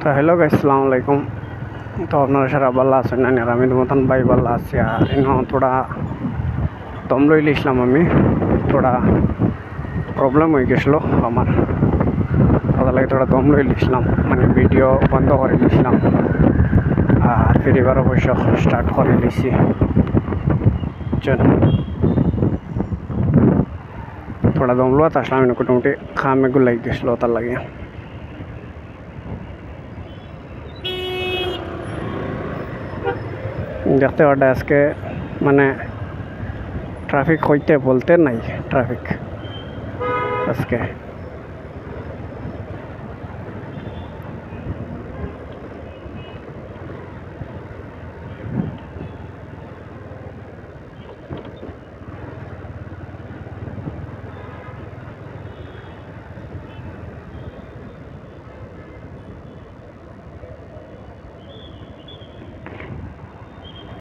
তো hello guys, আসসালামু আলাইকুম। তো আপনারা সারা ভালো আছেন না? আর আমি মতন ভাই ভালো আছি। আর থোড়া দম লই লিছিলাম, আমি থোড়া প্রবলেম হয়ে গেছিলো আমার, তার লাগে থোড়া দম লই লিছিলাম, মানে ভিডিও বন্ধ করে লিছিলাম আর ফির এবার অবশ্য স্টার্ট করে লিছি। থোড়া দম লোয়া আসলাম, মোটামুটি খামে গুলাই গেছিলো, তার লাগে দেখতে পাটা আজকে মানে ট্রাফিক হইতে বলতে নাই ট্রাফিক আজকে।